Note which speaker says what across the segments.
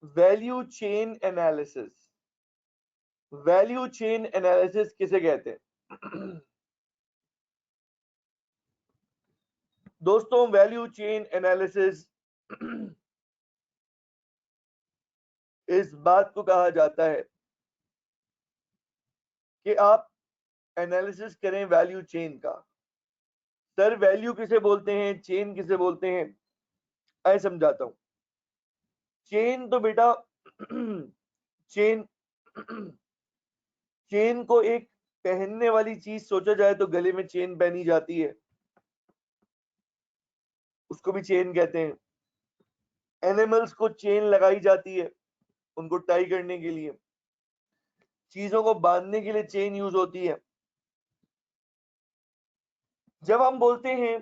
Speaker 1: Value chain analysis. Value chain analysis किसे कहते हैं? दोस्तों वैल्यू चेन एनालिसिस इस बात को कहा जाता है कि आप एनालिसिस करें वैल्यू चेन का। सर वैल्यू किसे बोलते हैं, चेन किसे बोलते हैं, ऐसे समझाता हूं। चेन तो बेटा चेन चेन को एक पहनने वाली चीज सोचा जाए तो गले में चेन पहनी जाती है, उसको भी चेन कहते हैं। एनिमल्स को चेन लगाई जाती है उनको टाई करने के लिए, चीजों को बांधने के लिए चेन यूज होती है। जब हम बोलते हैं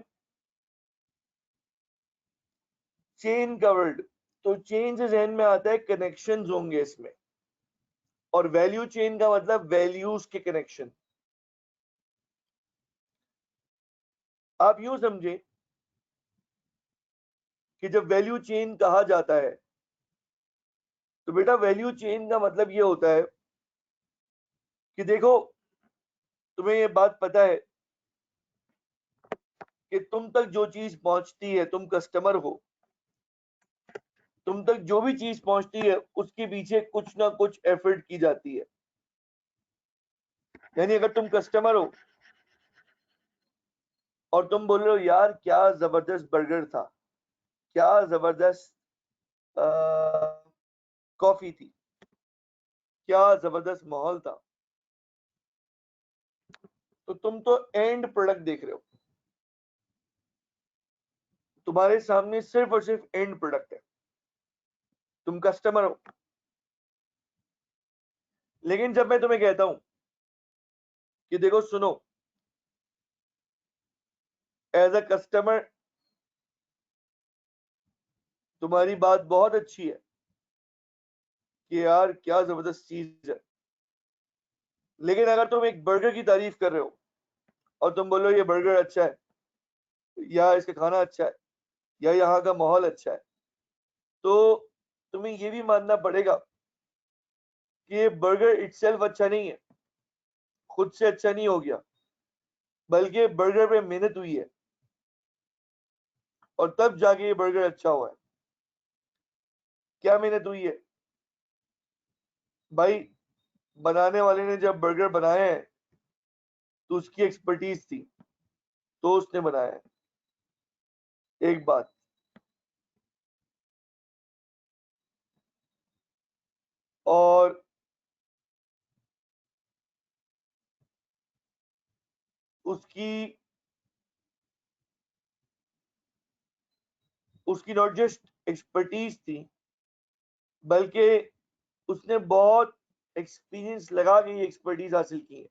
Speaker 1: चेन का वर्ड, तो चेन से जहन में आता है कनेक्शंस होंगे इसमें, और वैल्यू चेन का मतलब वैल्यूज के कनेक्शन। आप यूं समझे कि जब वैल्यू चेन कहा जाता है तो बेटा वैल्यू चेन का मतलब ये होता है कि देखो, तुम्हें ये बात पता है कि तुम तक जो चीज पहुंचती है, तुम कस्टमर हो, तुम तक जो भी चीज पहुंचती है उसके पीछे कुछ ना कुछ एफर्ट की जाती है। यानी अगर तुम कस्टमर हो और तुम बोल रहे हो यार क्या जबरदस्त बर्गर था, क्या जबरदस्त कॉफी थी, क्या जबरदस्त माहौल था, तो तुम तो एंड प्रोडक्ट देख रहे हो, तुम्हारे सामने सिर्फ और सिर्फ एंड प्रोडक्ट है, तुम कस्टमर हो। लेकिन जब मैं तुम्हें कहता हूं कि देखो सुनो, एज अ कस्टमर तुम्हारी बात बहुत अच्छी है कि यार क्या जबरदस्त चीज है, लेकिन अगर तुम एक बर्गर की तारीफ कर रहे हो और तुम बोलो ये बर्गर अच्छा है, या इसका खाना अच्छा है, या यहाँ का माहौल अच्छा है, तो तुम्हें ये भी मानना पड़ेगा कि ये बर्गर इटसेल्फ अच्छा नहीं है, खुद से अच्छा नहीं हो गया, बल्कि बर्गर पे मेहनत हुई है और तब जाके ये बर्गर अच्छा हुआ है। क्या मेहनत हुई है भाई? बनाने वाले ने जब बर्गर बनाया है तो उसकी एक्सपर्टीज थी, तो उसने बनाया है। एक बात, और उसकी उसकी नॉट जस्ट एक्सपर्टीज थी, बल्कि उसने बहुत एक्सपीरियंस लगा के ये एक्सपर्टीज हासिल की है।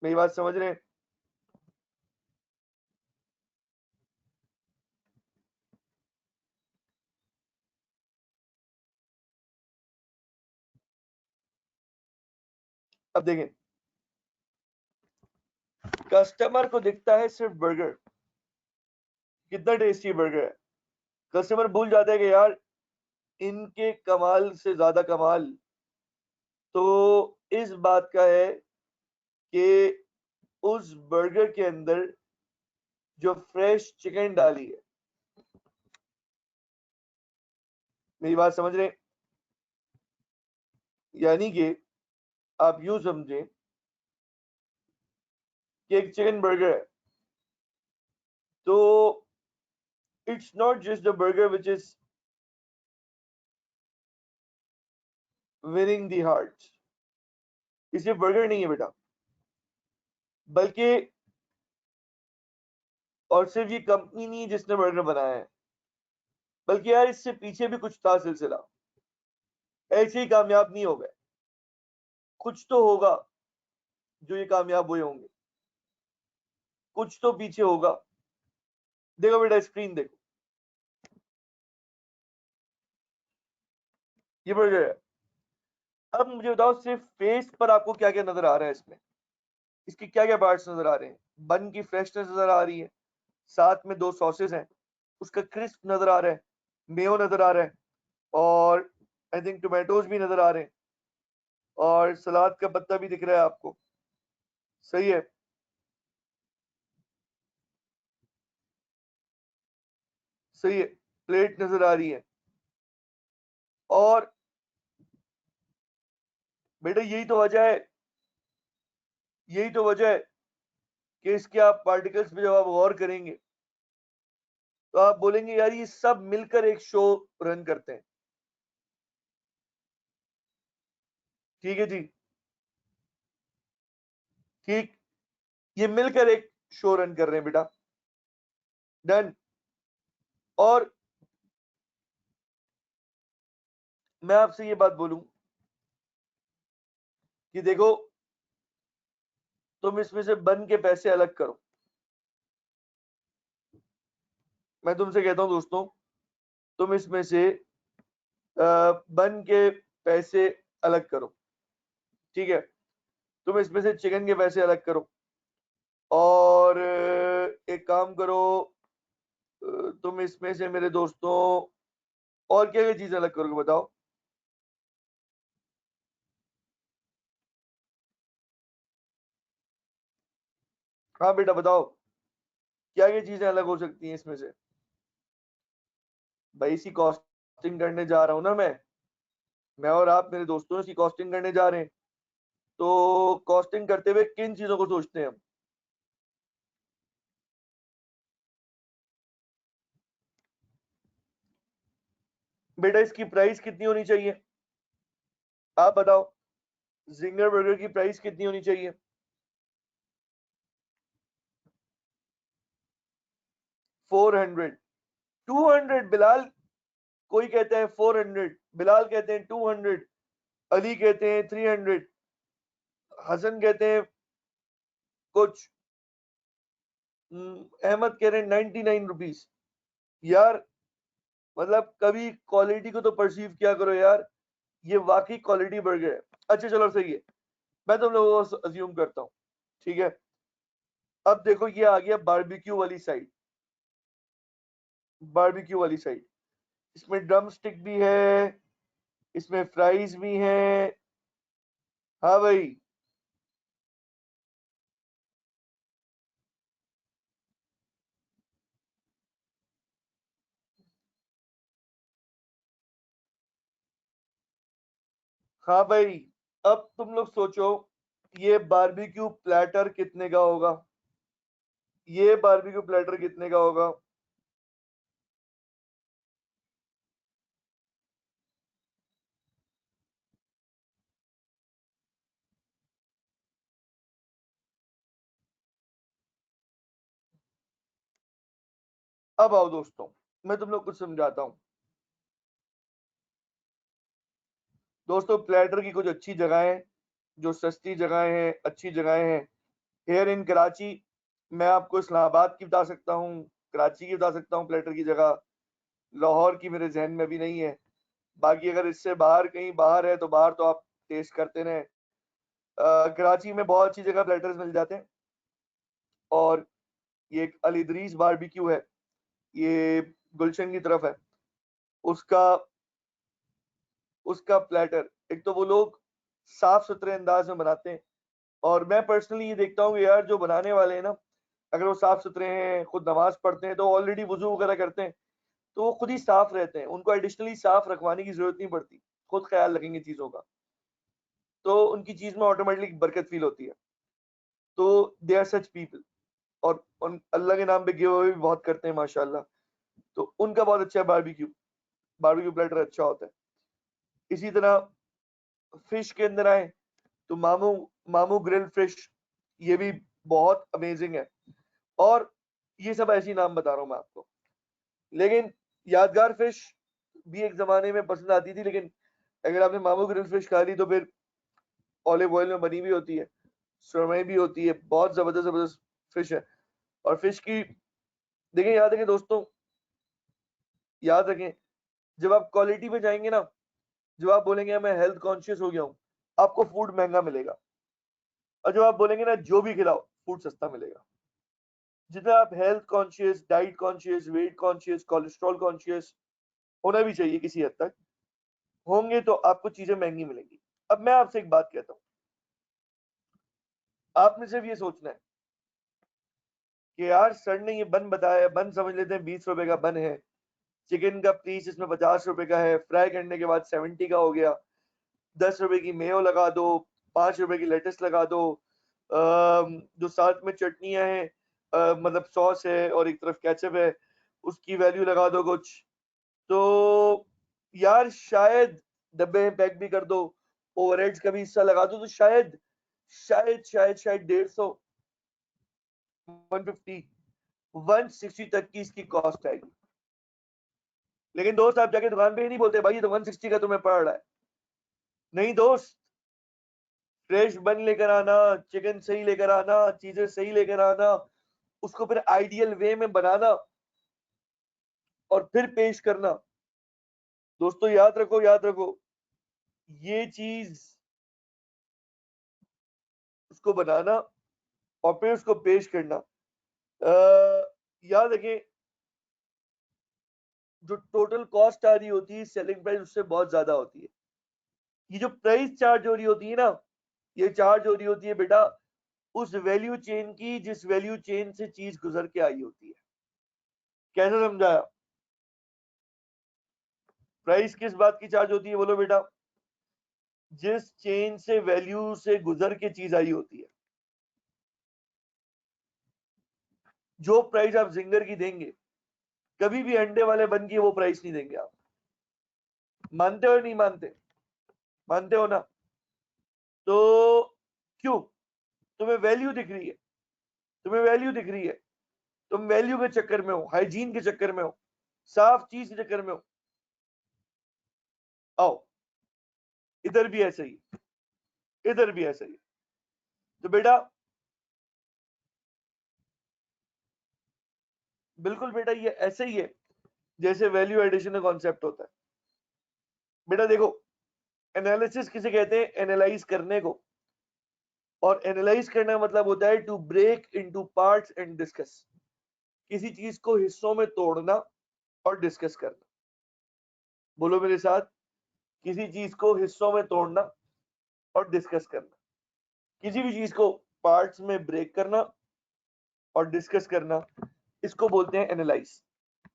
Speaker 1: मेरी बात समझ रहे हैं? अब देखें, कस्टमर को दिखता है सिर्फ बर्गर, कितना टेस्टी बर्गर है। कस्टमर भूल जाता है कि यार इनके कमाल से ज्यादा कमाल तो इस बात का है कि उस बर्गर के अंदर जो फ्रेश चिकन डाली है। मेरी बात समझ रहे हैं? यानी कि आप यूं समझें कि एक चिकन बर्गर है, तो it's not just the burger which is winning the heart. इसे बर्गर नहीं है बेटा, बल्कि, और सिर्फ ये कंपनी नहीं है जिसने बर्गर बनाया है, बल्कि यार इससे पीछे भी कुछ था सिलसिला। ऐसे ही कामयाब नहीं हो गए, कुछ तो होगा जो ये कामयाब हुए होंगे, कुछ तो पीछे होगा। देखो बेटा स्क्रीन देखो, ये बर्गर है। अब मुझे बताओ सिर्फ फेस पर आपको क्या क्या नजर आ रहा है इसमें, इसके क्या क्या पार्ट्स नजर आ रहे हैं? बन की फ्रेशनेस नजर आ रही है, साथ में दो सॉसेस हैं, उसका क्रिस्प नजर आ रहा है, मेयो नजर आ रहा है, और आई थिंक टोमेटोज भी नजर आ रहे हैं, और सलाद का पत्ता भी दिख रहा है आपको। सही है। सही है, प्लेट नजर आ रही है। और बेटा यही तो वजह है, यही तो वजह है कि इसके आप पार्टिकल्स पे जब आप गौर करेंगे तो आप बोलेंगे यार ये सब मिलकर एक शो रन करते हैं। ठीक है जी। ठीक, ये मिलकर एक शो रन कर रहे हैं बेटा। डन। और मैं आपसे ये बात बोलूं कि देखो, तुम इसमें से बन के पैसे अलग करो। मैं तुमसे कहता हूं दोस्तों, तुम इसमें से बन के पैसे अलग करो। ठीक है, तुम इसमें से चिकन के पैसे अलग करो, और एक काम करो, तुम इसमें से मेरे दोस्तों और क्या क्या चीजें अलग करोगे बताओ। हाँ बेटा बताओ, क्या क्या चीजें अलग हो सकती हैं इसमें से। भाई इसी कॉस्टिंग करने जा रहा हूं ना मैं और आप मेरे दोस्तों इसकी कॉस्टिंग करने जा रहे हैं। तो कॉस्टिंग करते हुए किन चीजों को सोचते हैं हम। बेटा इसकी प्राइस कितनी होनी चाहिए, आप बताओ। जिंगर बर्गर की प्राइस कितनी होनी चाहिए। 400। 200 बिलाल। कोई कहते हैं 400, बिलाल कहते हैं 200, अली कहते हैं 300, हसन कहते हैं कुछ, अहमद कह रहे हैं 99 रुपीज। यार मतलब कभी क्वालिटी को तो परसीव किया करो यार, ये वाकई क्वालिटी बर्गर है। अच्छा चलो सही है, मैं तुम लोगों को अज्यूम करता हूँ। ठीक है, अब देखो ये आ गया बारबेक्यू वाली साइड। बारबेक्यू वाली साइड, इसमें ड्रम स्टिक भी है, इसमें फ्राइज भी हैं। हाँ भाई। हाँ भाई, अब तुम लोग सोचो, ये बारबेक्यू प्लेटर कितने का होगा। ये बारबेक्यू प्लेटर कितने का होगा। अब आओ दोस्तों, मैं तुम लोग कुछ समझाता हूँ। दोस्तों प्लेटर की कुछ अच्छी जगहें, जो सस्ती जगहें हैं, अच्छी जगहें हैं हेयर इन कराची। मैं आपको इस्लामाबाद की बता सकता हूँ, कराची की बता सकता हूँ प्लेटर की जगह। लाहौर की मेरे जहन में भी नहीं है। बाकी अगर इससे बाहर कहीं बाहर है तो बाहर तो आप टेस्ट करते रहें। कराची में बहुत अच्छी जगह प्लेटर्स मिल जाते हैं। और ये एक अल इदरीस बारबेक्यू है, ये गुलशन की तरफ है। उसका उसका प्लेटर, एक तो वो लोग साफ सुथरे अंदाज में बनाते हैं, और मैं पर्सनली ये देखता हूँ कि यार जो बनाने वाले हैं ना, अगर वो साफ सुथरे हैं, खुद नमाज पढ़ते हैं, तो ऑलरेडी वजू वगैरह करते हैं, तो वो खुद ही साफ रहते हैं, उनको एडिशनली साफ रखवाने की जरूरत नहीं पड़ती, खुद ख्याल रखेंगे चीजों का, तो उनकी चीज में ऑटोमेटिकली बरकत फील होती है। तो दे आर सच पीपल, और अल्लाह के नाम पे गिव अवे भी बहुत करते हैं माशाल्लाह। तो उनका बहुत अच्छा है बारबेक्यू, बारबेक्यू प्लेटर अच्छा होता है। इसी तरह फिश के अंदर आए तो मामू मामू ग्रिल फिश, ये भी बहुत अमेजिंग है। और ये सब ऐसी नाम बता रहा हूं मैं आपको, लेकिन यादगार फिश भी एक जमाने में पसंद आती थी, लेकिन अगर आपने मामू ग्रिल फिश खा ली तो फिर ऑलिव ऑयल में बनी भी होती है, सुरमई भी होती है, बहुत जबरदस्त जबरदस्त फिश है। और फिश की देखें, याद रखें दोस्तों, याद रखें, जब आप क्वालिटी में जाएंगे ना, जब आप बोलेंगे मैं हेल्थ कॉन्शियस हो गया हूँ, आपको फूड महंगा मिलेगा। और जब आप बोलेंगे ना जो भी खिलाओ, फूड सस्ता मिलेगा। जितना आप health conscious, diet conscious, weight conscious, cholesterol conscious, होना भी चाहिए किसी हद तक, होंगे तो आपको चीजें महंगी मिलेंगी। अब मैं आपसे एक बात कहता हूं, आपने सिर्फ ये सोचना है कि यार सर ने ये बन बताया, बन समझ लेते हैं 20 रुपए का बन है, चिकन का पीस इसमें 50 रुपए का है, फ्राई करने के बाद 70 का हो गया, 10 रुपए की मेयो लगा दो, 5 रुपए की लेटस लगा दो, जो साथ में चटनियां हैं, मतलब सॉस है और एक तरफ केचप है, उसकी वैल्यू लगा दो कुछ, तो यार शायद डब्बे में पैक भी कर दो, ओवरहेड्स का भी हिस्सा लगा दो, तो शायद शायद शायद शायद 150, 150, 160 तक की इसकी कॉस्ट आएगी। लेकिन दोस्त आप जाके दुकान पे ही नहीं बोलते भाई ये तो 160 का तुम्हें पड़ रहा है। नहीं दोस्त, फ्रेश बन लेकर आना, चिकन सही लेकर आना, चीजें सही लेकर आना, उसको फिर आइडियल वे में बनाना और फिर पेश करना। दोस्तों याद रखो, ये चीज उसको बनाना और फिर उसको पेश करना, याद रखें जो टोटल कॉस्ट आ रही होती है सेलिंग प्राइस उससे बहुत ज्यादा होती है। ये जो प्राइस चार्ज हो रही होती है ना, ये चार्ज हो रही होती है बेटा उस वैल्यू चेन की जिस वैल्यू चेन से चीज गुजर के आई होती है। कैसे समझाया? प्राइस किस बात की चार्ज होती है बोलो बेटा? जिस चेन से वैल्यू से गुजर के चीज आई होती है। जो प्राइस आप जिंगर की देंगे कभी भी अंडे वाले बन की वो प्राइस नहीं देंगे आप। मानते हो नहीं मानते? मानते हो ना? तो क्यों? तुम्हें वैल्यू दिख रही है, तुम्हें वैल्यू दिख रही है, तुम वैल्यू के चक्कर में हो, हाइजीन के चक्कर में हो, साफ चीज के चक्कर में हो। आओ, इधर भी ऐसा ही, इधर भी ऐसा ही। तो बेटा बिल्कुल बेटा ये ऐसे ही है जैसे वैल्यू एडिशन का कॉन्सेप्ट होता है। बेटा देखो, एनालिसिस किसे कहते हैं? एनालाइज करने को। और एनालाइज करना मतलब होता है to break into parts and discuss. किसी चीज को हिस्सों में तोड़ना और डिस्कस करना। बोलो मेरे साथ, किसी चीज को हिस्सों में तोड़ना और डिस्कस करना, किसी भी चीज को पार्ट्स में ब्रेक करना और डिस्कस करना, इसको बोलते हैं एनालाइज,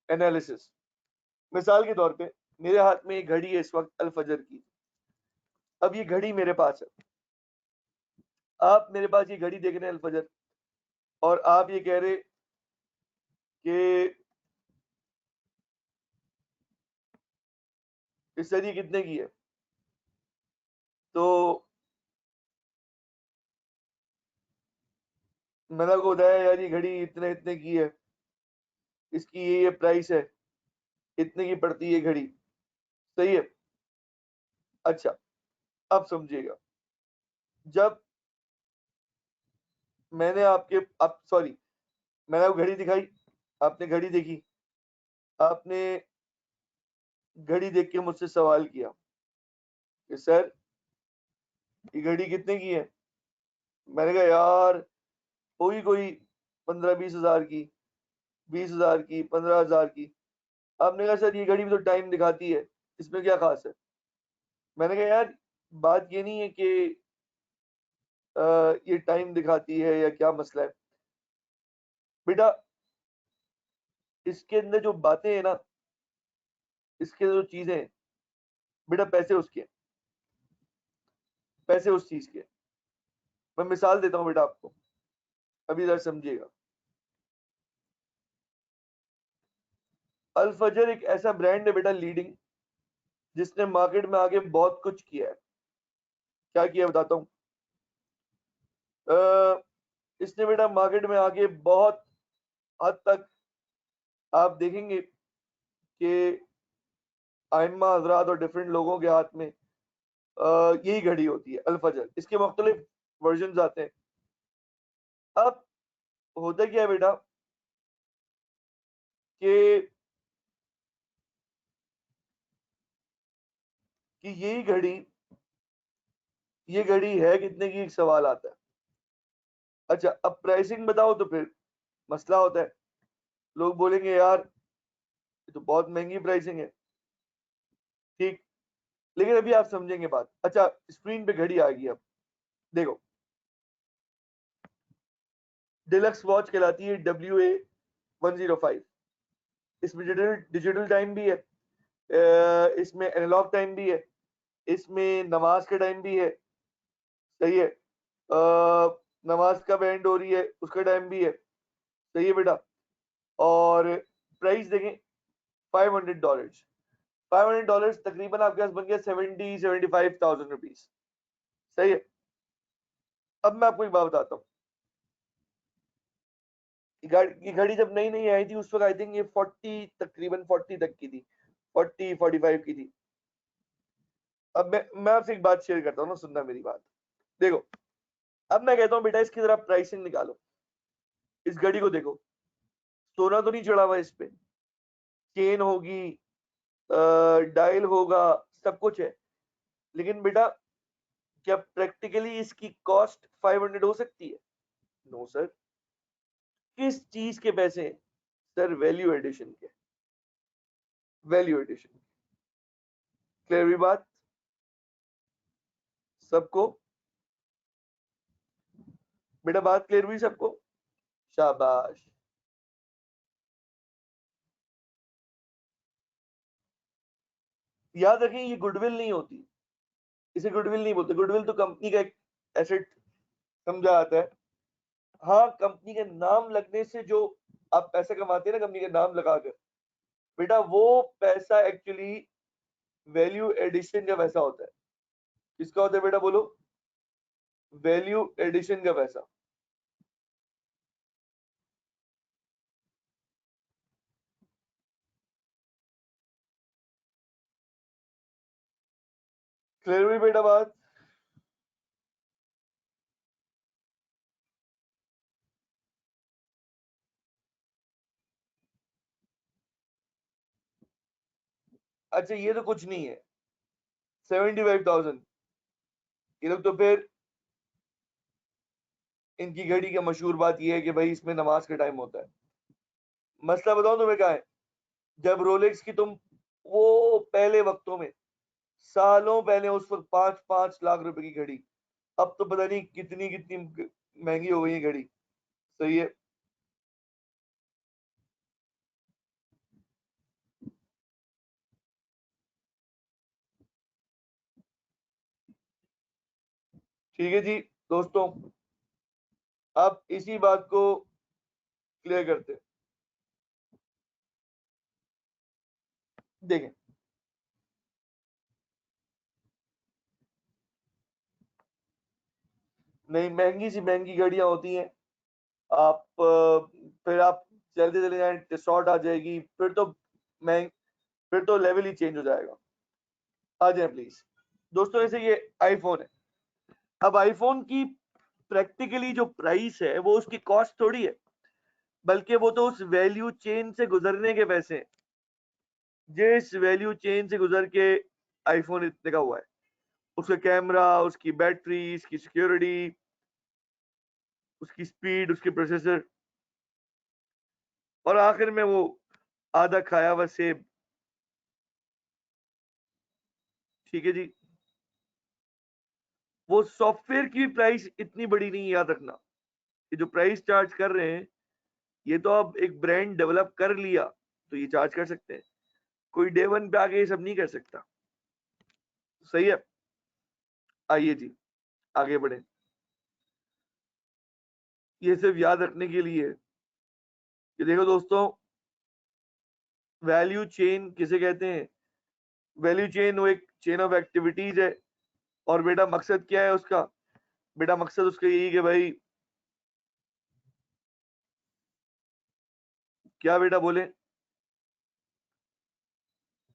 Speaker 1: एनालिसिस। मिसाल के तौर पे मेरे हाथ में एक घड़ी है इस वक्त अल-फजर की। अब ये घड़ी मेरे पास है, आप मेरे पास ये घड़ी देख रहे हैं अल-फजर, और आप ये कह रहे कि इस सर ये कितने की है? तो मैंने आपको बताया यार ये घड़ी इतने इतने की है, इसकी ये प्राइस है, इतने की पड़ती है घड़ी, सही है? अच्छा, अब समझिएगा, जब मैंने आपके आप सॉरी मैंने आपको घड़ी दिखाई, आपने घड़ी देखी, आपने घड़ी देख के मुझसे सवाल किया कि सर ये घड़ी कितने की है? मैंने कहा यार होगी कोई 15-20 हजार की, 20 हजार की, 15 हजार की। आपने कहा सर ये घड़ी भी तो टाइम दिखाती है, इसमें क्या खास है? मैंने कहा यार बात ये नहीं है कि ये टाइम दिखाती है या क्या मसला है। बेटा इसके अंदर जो बातें हैं ना, इसके अंदर जो चीजें हैं, बेटा पैसे उसके हैं, पैसे उस चीज के हैं। मैं मिसाल देता हूँ बेटा आपको, अभी जरा समझिएगा। अल फजर एक ऐसा ब्रांड है बेटा लीडिंग, जिसने मार्केट में आगे बहुत कुछ किया है। क्या किया बताता हूँ। इसने बेटा मार्केट में आगे बहुत हद तक आप देखेंगे कि आइम्मा हजरात और डिफरेंट लोगों के हाथ में यही घड़ी होती है अल फजर। इसके मुख्तलिफ वर्जन आते हैं। अब होता क्या है बेटा कि यही घड़ी, ये घड़ी है कितने की, एक सवाल आता है। अच्छा अब प्राइसिंग बताओ तो फिर मसला होता है। लोग बोलेंगे यार ये तो बहुत महंगी प्राइसिंग है। ठीक, लेकिन अभी आप समझेंगे बात। अच्छा, स्क्रीन पे घड़ी आ गई। अब देखो, डिलक्स वॉच कहलाती है WA105। इसमें डिजिटल डिजिटल टाइम भी है, इसमें एनालॉग टाइम भी है, इसमें नमाज का टाइम भी है। सही है, नमाज कब एंड हो रही है उसका टाइम भी है। सही है बेटा। और प्राइस देखें, $500। $500 तकरीबन आपके पास बन गया 75,000 रुपीज। सही है। अब मैं आपको एक बात बताता हूँ, ये घड़ी जब नई नई आई थी उस वक्त आई थिंक ये 40, तकरीबन 40 तक की थी, 40-45 की थी। अब मैं आपसे एक बात शेयर करता हूँ ना, सुनना मेरी बात। देखो, अब मैं कहता हूँ बेटा इसकी जरा प्राइसिंग निकालो। इस घड़ी को देखो, सोना तो नहीं चढ़ा हुआ इस पे, चेन होगी, डायल होगा, सब कुछ है। लेकिन बेटा, क्या प्रैक्टिकली इसकी कॉस्ट 500 हो सकती है? No sir. किस चीज के पैसे हैं? सर वैल्यू एडिशन के, वैल्यू एडिशन। क्लियर हुई बात सबको? बेटा बात क्लियर हुई सबको? शाबाश। याद रखें, ये गुडविल नहीं होती, इसे गुडविल नहीं बोलते। गुडविल तो कंपनी का एक एसेट समझा आता है। हाँ, कंपनी के नाम लगने से जो आप पैसे कमाते हैं ना कंपनी के नाम लगाकर, बेटा वो पैसा एक्चुअली वैल्यू एडिशन का पैसा होता है। किसका होता है बेटा बोलो? वैल्यू एडिशन का पैसा। क्लियर हुई बेटा बात? अच्छा, ये तो कुछ नहीं है 75,000। ये लोग तो फिर, इनकी घड़ी की मशहूर बात ये है कि भाई इसमें नमाज का टाइम होता है। मसला बताऊं तुम्हें क्या है? जब रोलेक्स की तुम, वो पहले वक्तों में, सालों पहले, उस वक्त 5-5 लाख रुपए की घड़ी, अब तो पता नहीं कितनी कितनी महंगी हो गई है घड़ी। सही है। ठीक है जी दोस्तों, अब इसी बात को क्लियर करते हैं। देखें, नहीं, महंगी सी महंगी घड़ियां होती हैं। आप फिर आप चलते चले जाएं, शॉर्ट आ जाएगी, फिर तो महंग, फिर तो लेवल ही चेंज हो जाएगा। आ जाए प्लीज दोस्तों। जैसे ये आईफोन है, अब आईफोन की प्रैक्टिकली जो प्राइस है वो उसकी कॉस्ट थोड़ी है, बल्कि वो तो उस वैल्यू चेन से गुजरने के पैसे हैं, जिस वैल्यू चेन से गुजर के आईफोन इतने का हुआ है। उसका कैमरा, उसकी बैटरी, उसकी सिक्योरिटी, उसकी स्पीड, उसके प्रोसेसर, और आखिर में वो आधा खाया हुआ सेब। ठीक है जी। वो सॉफ्टवेयर की प्राइस इतनी बड़ी नहीं है, याद रखना। ये जो प्राइस चार्ज कर रहे हैं, ये तो अब एक ब्रांड डेवलप कर लिया तो ये चार्ज कर सकते हैं। कोई डे वन पे आके ये सब नहीं कर सकता। सही है। आइए जी, आगे बढ़े। ये सिर्फ याद रखने के लिए कि देखो दोस्तों, वैल्यू चेन किसे कहते हैं? वैल्यू चेन वो एक चेन ऑफ एक्टिविटीज है। और बेटा मकसद क्या है उसका? बेटा मकसद उसका यही कि भाई, क्या बेटा बोले,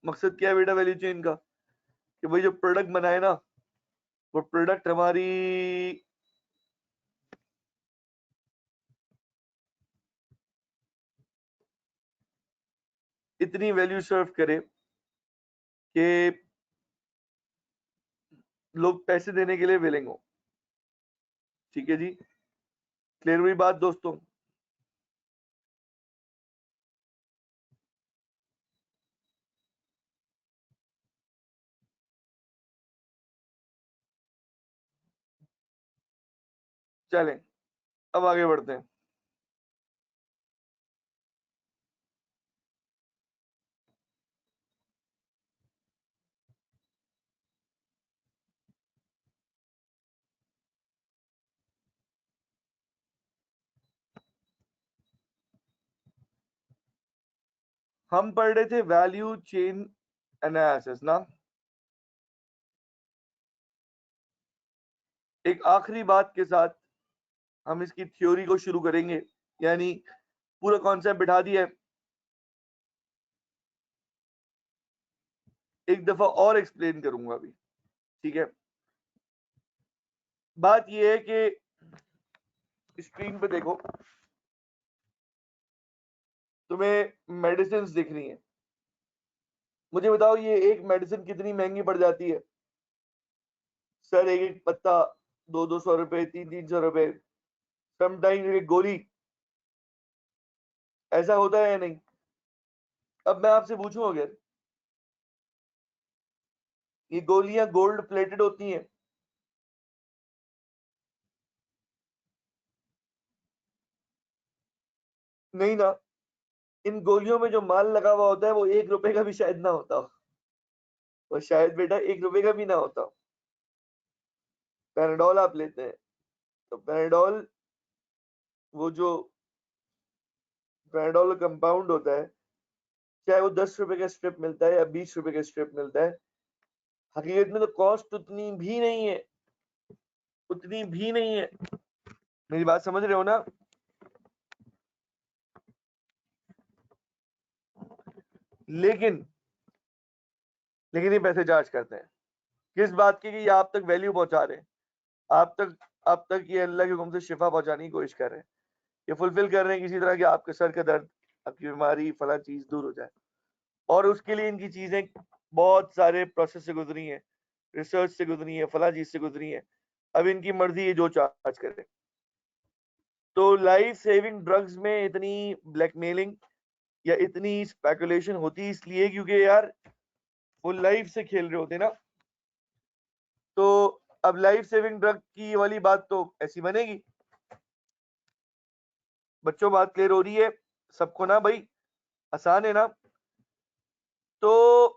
Speaker 1: मकसद क्या है बेटा वैल्यू चेन का? कि भाई जो प्रोडक्ट बनाए ना, वो प्रोडक्ट हमारी इतनी वैल्यू सर्व करे कि लोग पैसे देने के लिए विलिंग हो। ठीक है जी। क्लियर हुई बात दोस्तों? चलें, अब आगे बढ़ते हैं। हम पढ़ रहे थे वैल्यू चेन एनालिसिस ना। एक आखिरी बात के साथ हम इसकी थ्योरी को शुरू करेंगे, यानी पूरा कॉन्सेप्ट बिठा दिया है, एक दफा और एक्सप्लेन करूंगा अभी, ठीक है। बात यह है कि स्क्रीन पे देखो, तुम्हें मेडिसिन दिख रही है। मुझे बताओ ये एक मेडिसिन कितनी महंगी पड़ जाती है? सर एक एक पत्ता 200-200 रुपए, 300-300 रुपए, समटाइम एक गोली। ऐसा होता है या नहीं? अब मैं आपसे पूछूं, अगर ये गोलियां गोल्ड प्लेटेड होती हैं? नहीं ना। इन गोलियों में जो माल लगा हुआ होता है वो 1 रुपए का भी शायद ना होता हो। वो शायद बेटा 1 रुपए का भी ना होता हो। पैराडोल आप लेते हैं, तो पैराडोल, वो जो पैराडोल कंपाउंड होता है, चाहे वो 10 रुपए का स्ट्रिप मिलता है या 20 रुपए का स्ट्रिप मिलता है, हकीकत में तो कॉस्ट उतनी भी नहीं है, उतनी भी नहीं है। मेरी बात समझ रहे हो ना? लेकिन लेकिन ये पैसे चार्ज करते हैं किस बात की? कि ये आप तक वैल्यू पहुंचा रहे हैं, आप तक ये अल्लाह के हुक्म से शिफा पहुंचाने की कोशिश कर रहे हैं, ये फुलफिल कर रहे हैं किसी तरह कि आपके सर का दर्द, आपकी बीमारी, फला चीज दूर हो जाए। और उसके लिए इनकी चीजें बहुत सारे प्रोसेस से गुजरी हैं, रिसर्च से गुजरी है, फला चीज से गुजरी है। अब इनकी मर्जी है जो चार्ज करे। तो लाइफ सेविंग ड्रग्स में इतनी ब्लैकमेलिंग या इतनी स्पेकुलेशन होती इसलिए क्योंकि यार वो लाइफ से खेल रहे होते ना। तो अब लाइफ सेविंग ड्रग की वाली बात तो ऐसी बनेगी। बच्चों बात क्लियर हो रही है सबको ना भाई? आसान है ना? तो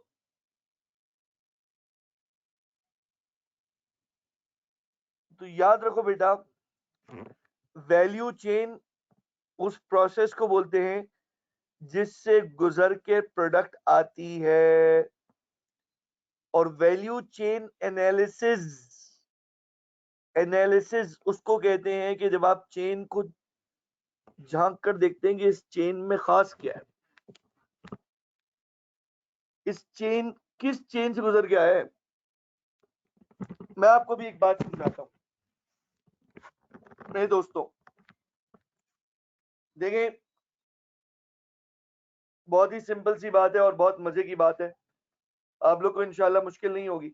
Speaker 1: याद रखो बेटा, वैल्यू चेन उस प्रोसेस को बोलते हैं जिससे गुजर के प्रोडक्ट आती है। और वैल्यू चेन एनालिसिस, एनालिसिस उसको कहते हैं कि जब आप चेन को झांक कर देखते हैं कि इस चेन में खास क्या है, इस चेन किस चेन से गुजर गया है। मैं आपको भी एक बात समझाता हूं मेरे दोस्तों। देखें, बहुत ही सिंपल सी बात है और बहुत मजे की बात है, आप लोग को इंशाल्लाह मुश्किल नहीं होगी।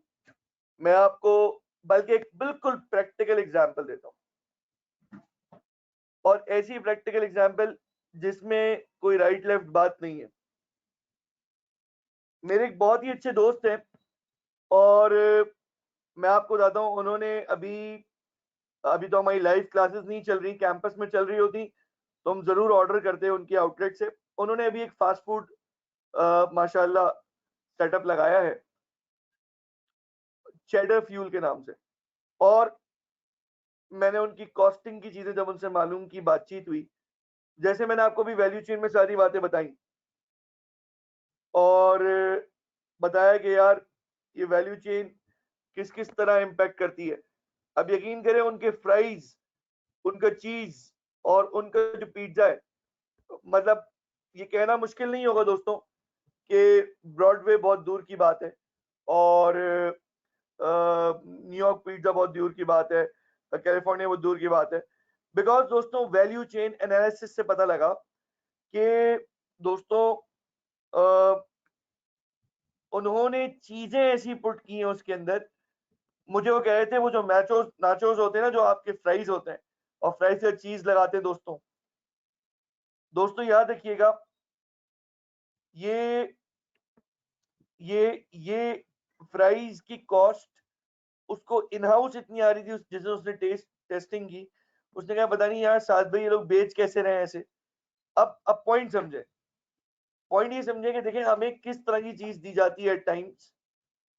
Speaker 1: मैं आपको बल्कि एक बिल्कुल प्रैक्टिकल एग्जांपल देता हूं, और ऐसी प्रैक्टिकल एग्जांपल जिसमें कोई राइट लेफ्ट बात नहीं है। मेरे एक बहुत ही अच्छे दोस्त हैं, और मैं आपको बताता हूँ, उन्होंने अभी अभी तो हमारी लाइव क्लासेस नहीं चल रही, कैंपस में चल रही होती तो हम जरूर ऑर्डर करते हैं उनकी आउटलेट से। उन्होंने अभी एक फास्ट फूड माशाल्लाह सेटअप लगाया है, चेडर फ्यूल के नाम से। और मैंने उनकी कॉस्टिंग की चीजें जब उनसे मालूम की, बातचीत हुई, जैसे मैंने आपको भी वैल्यू चेन में सारी बातें बताई, और बताया कि यार ये वैल्यू चेन किस किस तरह इंपैक्ट करती है। अब यकीन करें, उनके फ्राइज, उनका चीज और उनका जो पिज्जा है, मतलब ये कहना मुश्किल नहीं होगा दोस्तों कि ब्रॉडवे बहुत दूर की बात है, और न्यूयॉर्क पिज्जा बहुत दूर की बात है, कैलिफोर्निया बहुत दूर की बात है। बिकॉज दोस्तों वैल्यू चेन एनालिसिस से पता लगा कि दोस्तों अ, उन्होंने चीजें ऐसी पुट की हैं उसके अंदर। मुझे वो कह रहे थे वो जो मैचोस नाचोस होते हैं ना, जो आपके फ्राइज होते हैं और फ्राइज से चीज लगाते हैं दोस्तों, दोस्तों याद रखिएगा, ये ये फ्राइज की कॉस्ट उसको इन हाउस इतनी आ रही थी, जिसने उसने टेस्टिंग की, उसने कहा पता नहीं यार साथ भाई ये लोग बेच कैसे रहे हैं ऐसे। अब पॉइंट समझे, पॉइंट ये समझे कि देखें हमें किस तरह की चीज दी जाती है एट टाइम्स,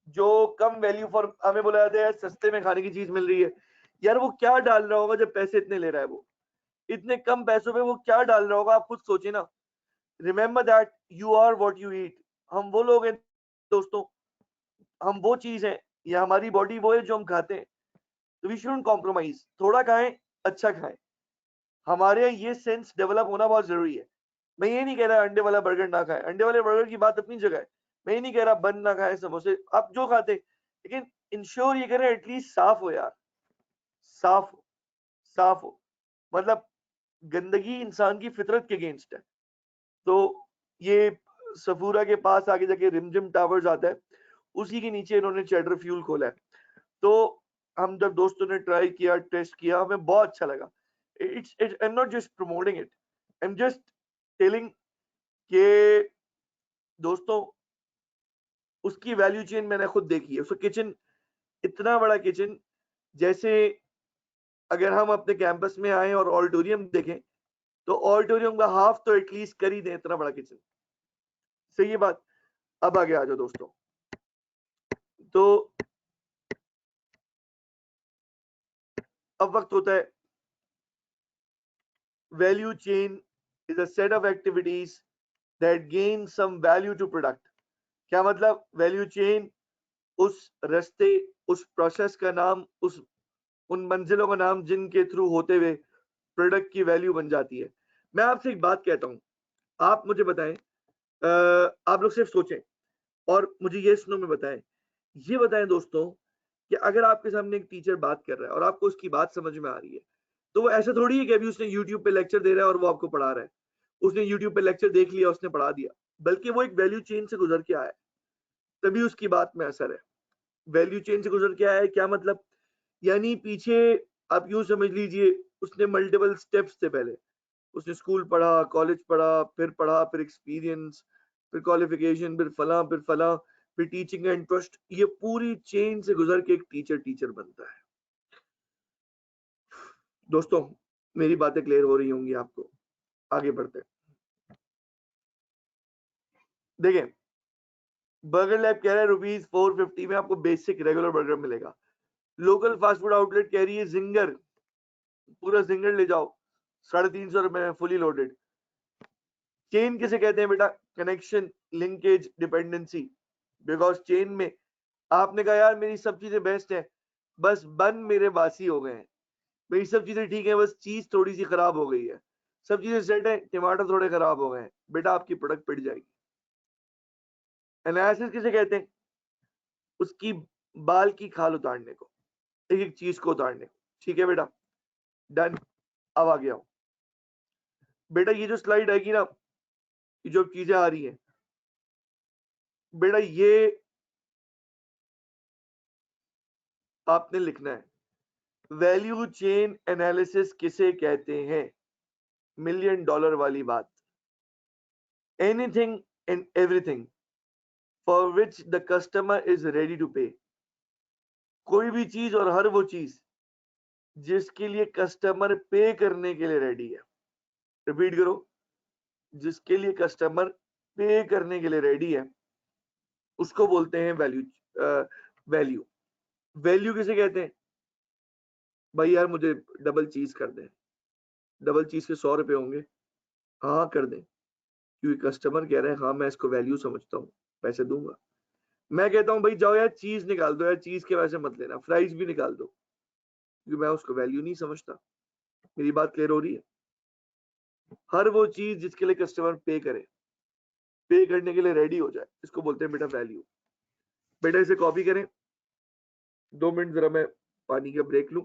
Speaker 1: जो कम वैल्यू फॉर, हमें बोला जाता है यार सस्ते में खाने की चीज मिल रही है। यार वो क्या डाल रहा होगा जब पैसे इतने ले रहा है, वो इतने कम पैसों में वो क्या डाल रहा होगा, आप खुद सोचिए ना। Remember that you are what you eat. हम वो लोग हैं दोस्तों, हम वो चीज है, या हमारी बॉडी वो है जो हम खाते हैं। तो वी शुडंट कॉम्प्रोमाइज, थोड़ा खाएं, अच्छा खाएं। हमारे यहाँ ये सेंस डेवलप होना बहुत जरूरी है। मैं ये नहीं कह रहा अंडे वाला बर्गर ना खाए, अंडे वाले बर्गर की बात अपनी जगह है। मैं ये नहीं कह रहा बन ना खाए, समोसे आप जो खाते, लेकिन इंश्योर ये करें एटलीस्ट साफ हो यार, साफ हो, साफ हो। मतलब गंदगी इंसान की फितरत के अगेंस्ट है। तो ये सफूरा के पास आगे जाके रिमझिम टावर्स आता है, उसी के नीचे इन्होंने चेडर फ्यूल खोला है। तो हम जब दोस्तों ने ट्राई किया, टेस्ट किया, हमें बहुत अच्छा लगा। It's I am not just promoting it, I am just telling कि दोस्तों उसकी वैल्यू चेन मैंने खुद देखी है। उसका किचन, इतना बड़ा किचन, जैसे अगर हम अपने कैंपस में आए और ऑडिटोरियम देखें तो ऑडिटोरियम का हाफ तो एटलीस्ट कर ही दें, इतना बड़ा किचन। सही है बात। अब आगे आ जाओ दोस्तों। तो अब वक्त होता है, value chain is a set of activities that gain some value to product. क्या मतलब वैल्यू चेन? उस रास्ते, उस प्रोसेस का नाम, उस उन मंजिलों का नाम जिनके थ्रू होते हुए प्रोडक्ट की वैल्यू बन जाती है। मैं आपसे एक बात कहता हूं, आप मुझे बताएं, आप लोग सिर्फ सोचें और मुझे ये सुनो में बताएं। ये बताएं दोस्तों कि अगर आपके सामने एक टीचर बात कर रहा है और आपको उसकी बात समझ में आ रही है, तो वो ऐसा थोड़ी है कि अभी उसने यूट्यूब पे लेक्चर दे रहा है और वो आपको पढ़ा रहा है। उसने यूट्यूब पे लेक्चर देख लिया, उसने पढ़ा दिया, बल्कि वो एक वैल्यू चेन से गुजर के आया है, तभी उसकी बात में असर है। वैल्यू चेन से गुजर के आया है क्या मतलब? यानी पीछे आप यूं समझ लीजिए, उसने मल्टीपल स्टेप्स थे पहले। उसने स्कूल पढ़ा, कॉलेज पढ़ा, फिर एक्सपीरियंस, फिर क्वालिफिकेशन, फिर फला, फिर फला, फिर टीचिंग का इंटरेस्ट। ये पूरी चेन से गुजर के एक टीचर टीचर बनता है। दोस्तों मेरी बातें क्लियर हो रही होंगी आपको। आगे बढ़ते हैं। देखिए, बर्गर लैब कह रहा है ₹450 में आपको बेसिक रेगुलर बर्गर मिलेगा। लोकल फास्ट फूड आउटलेट कह रही है जिंगर, पूरा जिंगर ले जाओ, ₹350 में फुली लोडेड। चेन किसे कहते हैं बेटा? Connection, linkage, dependency. Because chain में आपने कहा यार मेरी सब चीजें बेस्ट है, बस बन मेरे बासी हो गए हैं, मेरी सब चीजें ठीक है, बस चीज थोड़ी सी खराब हो गई है, सब चीजें सेट है, टमाटर थोड़े खराब हो गए हैं, बेटा आपकी प्रोडक्ट पिट जाएगी। एनालिसिस किसे कहते हैं? उसकी बाल की खाल उतारने को, एक एक चीज को उतारने को। ठीक है बेटा, डन। अब आ गया हूं बेटा, ये जो स्लाइड आएगी ना, ये जो चीजें आ रही हैं बेटा, ये आपने लिखना है। वैल्यू चेन एनालिसिस किसे कहते हैं? $1,000,000 वाली बात। Anything and everything for which the customer is ready to pay. कोई भी चीज और हर वो चीज जिसके लिए कस्टमर पे करने के लिए रेडी है। रिपीट करो, जिसके लिए कस्टमर पे करने के लिए रेडी है, उसको बोलते हैं वैल्यू। वैल्यू, वैल्यू किसे कहते हैं? भाई यार मुझे डबल चीज कर दें। डबल चीज के ₹100 होंगे, हाँ कर दें, क्योंकि कस्टमर कह रहे हैं हाँ मैं इसको वैल्यू समझता हूँ, पैसे दूंगा। मैं कहता हूँ भाई जाओ यार चीज निकाल दो, यार चीज के वैसे मत लेना, फ्राइज भी निकाल दो, क्योंकि मैं उसको वैल्यू नहीं समझता। मेरी बात क्लियर हो रही है? हर वो चीज जिसके लिए कस्टमर पे करे, पे करने के लिए रेडी हो जाए, इसको बोलते हैं बेटा वैल्यू। बेटा इसे कॉपी करें, 2 मिनट जरा मैं पानी का ब्रेक लूं।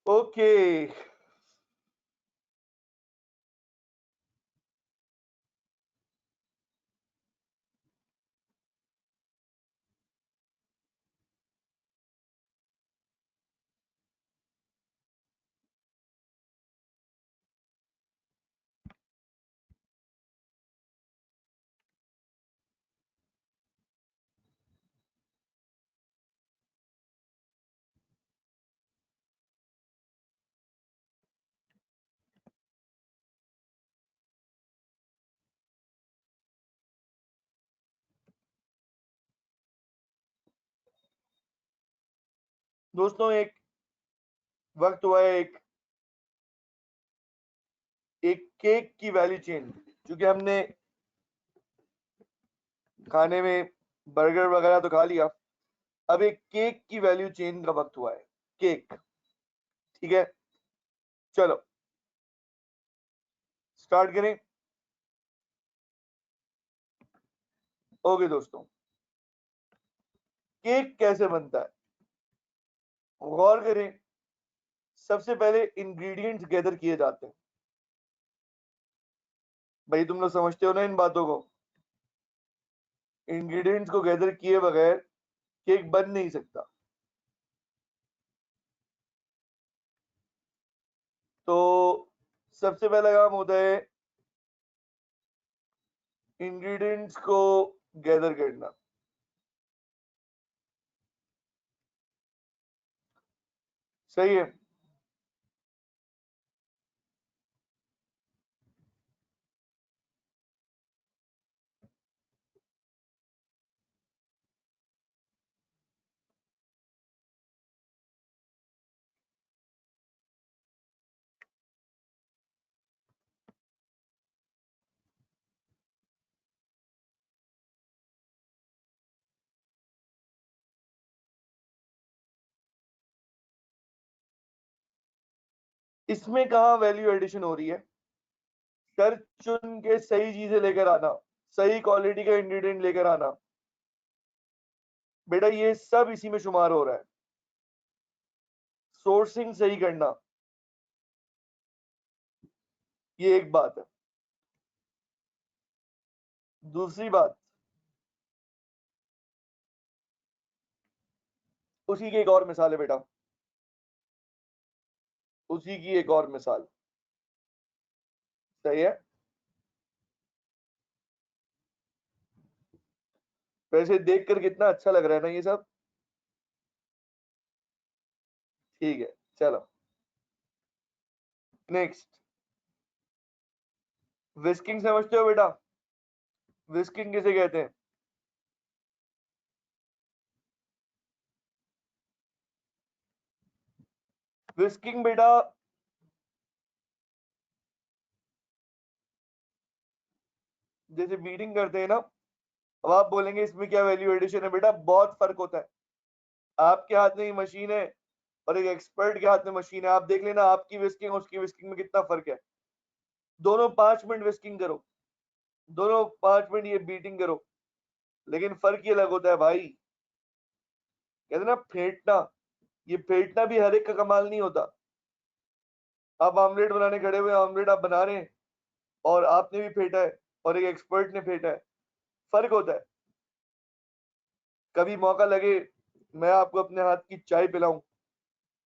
Speaker 1: ओके, दोस्तों एक वक्त हुआ है, एक केक की वैल्यू चेन, क्योंकि हमने खाने में बर्गर वगैरह तो खा लिया, अब एक केक की वैल्यू चेन का वक्त हुआ है। केक, ठीक है, चलो स्टार्ट करें। ओके दोस्तों, केक कैसे बनता है, गौर करें। सबसे पहले इंग्रेडिएंट्स गैदर किए जाते हैं। भाई तुम लोग समझते हो ना इन बातों को, इंग्रेडिएंट्स को गैदर किए बगैर केक बन नहीं सकता। तो सबसे पहला काम होता है इंग्रेडिएंट्स को गैदर करना। सही है। इसमें कहाँ वैल्यू एडिशन हो रही है, सर्च चुन के सही चीजें लेकर आना, सही क्वालिटी का इंग्रेडिएंट लेकर आना, बेटा ये सब इसी में शुमार हो रहा है। सोर्सिंग सही करना, ये एक बात है। दूसरी बात, उसी की एक और मिसाल है बेटा, उसी की एक और मिसाल। सही है। वैसे देखकर कितना अच्छा लग रहा है ना ये सब। ठीक है, चलो नेक्स्ट। विस्किंग समझते हो बेटा, विस्किंग किसे कहते हैं। विस्किंग बेटा, जैसे बीटिंग करते हैं ना, अब आप बोलेंगे इसमें क्या वैल्यू एडिशन है, बेटा बहुत फर्क होता है। आपके हाथ में ये मशीन है और एक एक्सपर्ट के हाथ में मशीन है, आप देख लेना आपकी विस्किंग और उसकी विस्किंग में कितना फर्क है। दोनों 5 मिनट विस्किंग करो, दोनों 5 मिनट ये बीटिंग करो, लेकिन फर्क ये अलग होता है भाई। कहते ना फेंटना, ये फेंटना भी हर एक का कमाल नहीं होता। आप ऑमलेट बनाने खड़े हुए, ऑमलेट आप बना रहे हैं और आपने भी फेंटा है और एक एक्सपर्ट ने फेंटा है, फर्क होता है। कभी मौका लगे मैं आपको अपने हाथ की चाय पिलाऊं,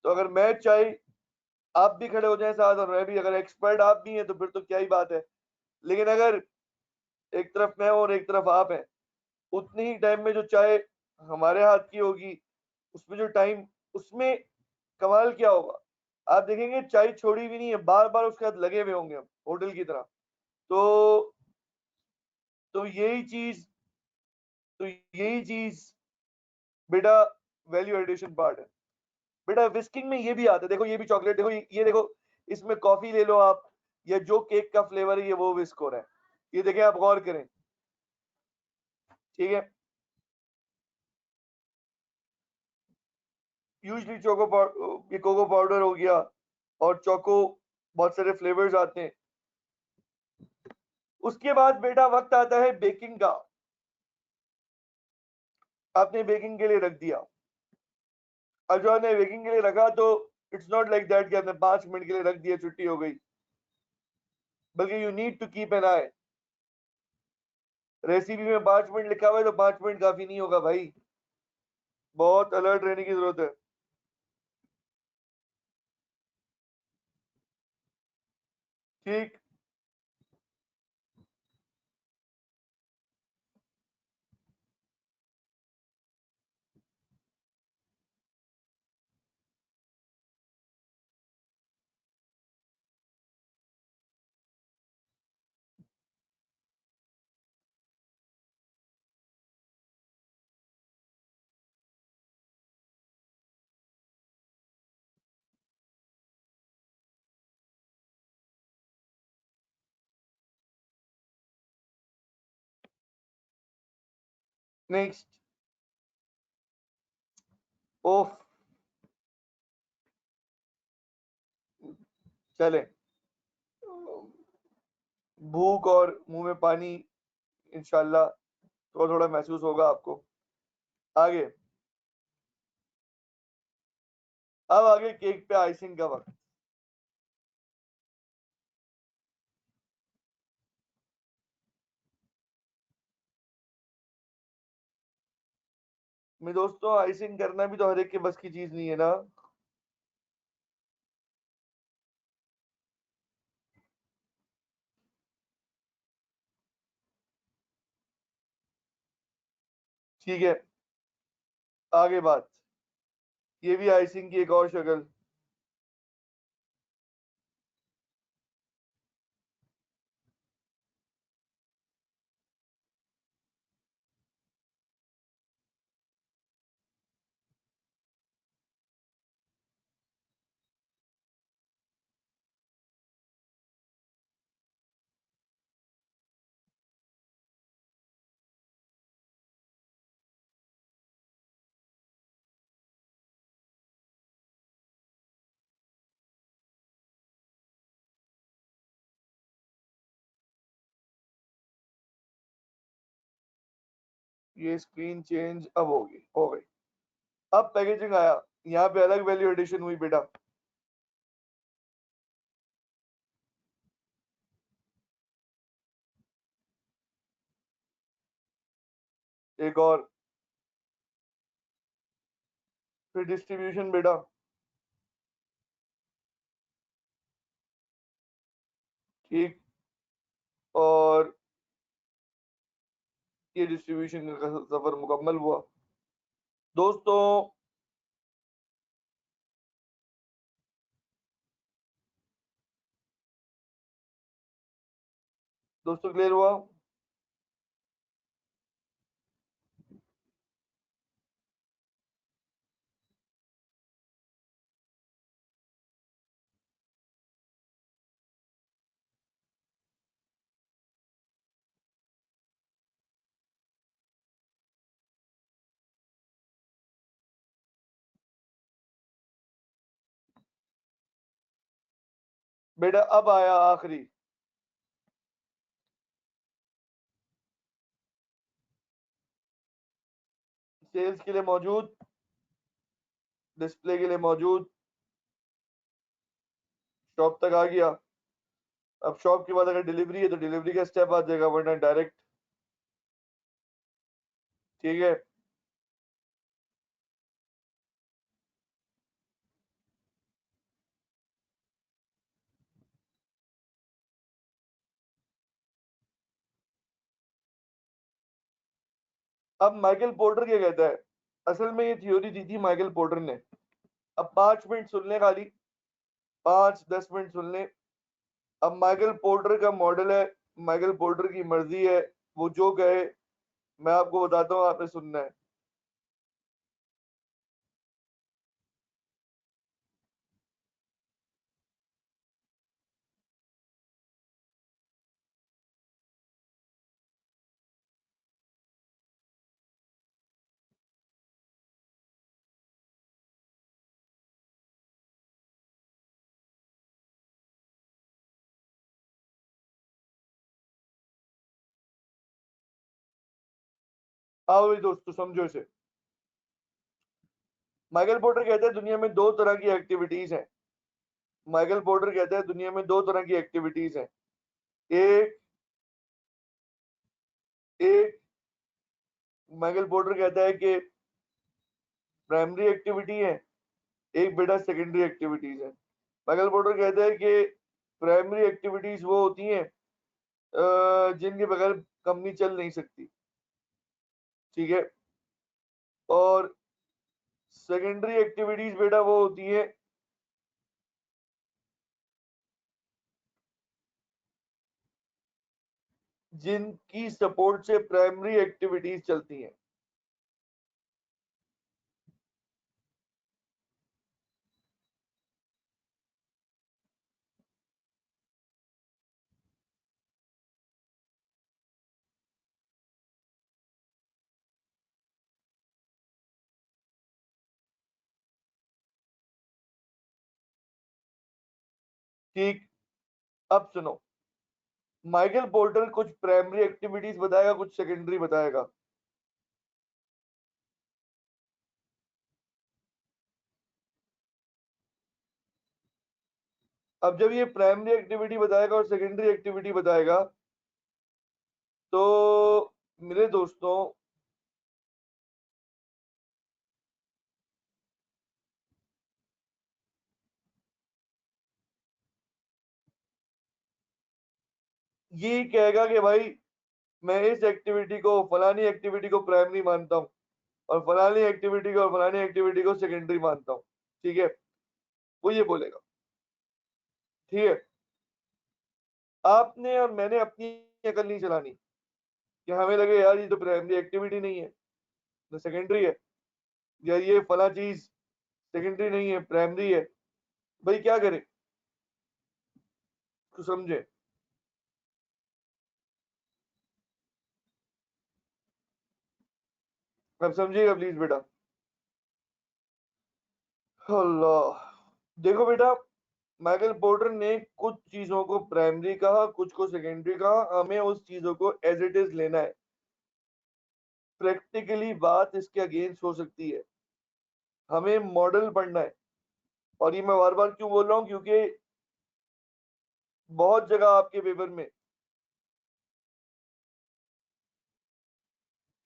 Speaker 1: तो अगर मैं चाय, आप भी खड़े हो जाए साथ और मैं भी, अगर एक्सपर्ट आप भी हैं तो फिर तो क्या ही बात है। लेकिन अगर एक तरफ मैं हूं और एक तरफ आप हैं, उतनी ही टाइम में जो चाय हमारे हाथ की होगी, उसमें जो टाइम, उसमें कमाल क्या होगा। आप देखेंगे चाय छोड़ी भी नहीं है, बार बार उसके हाथ लगे हुए होंगे हम होटल की तरह। तो तो यही चीज तो यही चीज बेटा वैल्यू एडिशन पार्ट है। बेटा विस्किंग में ये भी आता है, देखो ये भी चॉकलेट, देखो ये देखो, इसमें कॉफी ले लो आप, या जो केक का फ्लेवर है ये वो विस्क हो रहा है। ये देखें, आप गौर करें, ठीक है। यूजली ये कोको पाउडर हो गया और चोको, बहुत सारे फ्लेवर्स आते हैं। उसके बाद बेटा वक्त आता है बेकिंग का। आपने बेकिंग के लिए रख दिया, अब जो आपने बेकिंग के लिए रखा, तो इट्स नॉट लाइक दैट कि आपने 5 मिनट के लिए रख दिया छुट्टी हो गई, बल्कि you need to keep an eye. Recipe में 5 मिनट लिखा हुआ है तो 5 मिनट काफी नहीं होगा भाई, बहुत अलर्ट रहने की जरूरत है। ठीक। नेक्स्ट। ओफ। चले। भूख और मुंह में पानी इंशाल्लाह थोड़ा थोड़ा महसूस होगा आपको। आगे। अब आगे केक पे आइसिंग का वक्त। मेरे दोस्तों, आइसिंग करना भी तो हर एक के बस की चीज नहीं है ना। ठीक है, आगे बात। ये भी आइसिंग की एक और शक्ल। ये स्क्रीन चेंज अब होगी, हो गई। अब पैकेजिंग आया, यहाँ पे अलग वैल्यू एडिशन हुई बेटा। एक और। फिर डिस्ट्रीब्यूशन बेटा। ठीक। और ये डिस्ट्रीब्यूशन का सफर मुकम्मल हुआ। दोस्तों, दोस्तों क्लियर हुआ? बेटा अब आया आखिरी। सेल्स के लिए मौजूद, डिस्प्ले के लिए मौजूद, शॉप तक आ गया। अब शॉप के बाद अगर डिलीवरी है तो डिलीवरी का स्टेप आ जाएगा, वरना डायरेक्ट। ठीक है। अब माइकल पोर्टर क्या कहता है? असल में ये थ्योरी दी थी माइकल पोर्टर ने। अब 5 मिनट सुन ले खाली, 5-10 मिनट सुन ले। अब माइकल पोर्टर का मॉडल है, माइकल पोर्टर की मर्जी है, वो जो कहे मैं आपको बताता हूँ, आपने सुनना है। आओ भाई दोस्तों, समझो इसे। माइकल पोर्टर कहता है दुनिया में दो तरह की एक्टिविटीज हैं। माइकल पोर्टर कहता है दुनिया में दो तरह की एक्टिविटीज हैं। एक एक माइकल पोर्टर कहता है कि प्राइमरी एक्टिविटी है, एक बेटा सेकेंडरी एक्टिविटीज है। माइकल पोर्टर कहता है कि प्राइमरी एक्टिविटीज वो होती हैं जिनके बगैर कंपनी चल नहीं सकती, ठीक है। और सेकेंडरी एक्टिविटीज बेटा वो होती है जिनकी सपोर्ट से प्राइमरी एक्टिविटीज चलती हैं। ठीक, अब सुनो, माइकल पोर्टर कुछ प्राइमरी एक्टिविटीज बताएगा, कुछ सेकेंडरी बताएगा। अब जब ये प्राइमरी एक्टिविटी बताएगा और सेकेंडरी एक्टिविटी बताएगा तो मेरे दोस्तों ये कहेगा कि भाई मैं इस एक्टिविटी को, फलानी एक्टिविटी को प्राइमरी मानता हूँ और फलानी एक्टिविटी को और फलानी एक्टिविटी को सेकेंडरी मानता हूँ, ठीक है। वो ये बोलेगा, ठीक है। आपने और मैंने अपनी अकल नहीं चलानी कि हमें लगे यार ये तो प्राइमरी एक्टिविटी नहीं है, तो सेकेंडरी है, या ये फला चीज सेकेंडरी नहीं है प्राइमरी है। भाई क्या करें, कुछ समझे। अब समझिएगा प्लीज बेटा। अल्लाह, देखो बेटा, माइकल पोर्टर ने कुछ चीजों को प्राइमरी कहा, कुछ को सेकेंडरी कहा, हमें उस चीजों को एज इट इज लेना है। प्रैक्टिकली बात इसके अगेंस्ट हो सकती है, हमें मॉडल पढ़ना है। और ये मैं बार बार क्यों बोल रहा हूँ, क्योंकि बहुत जगह आपके पेपर में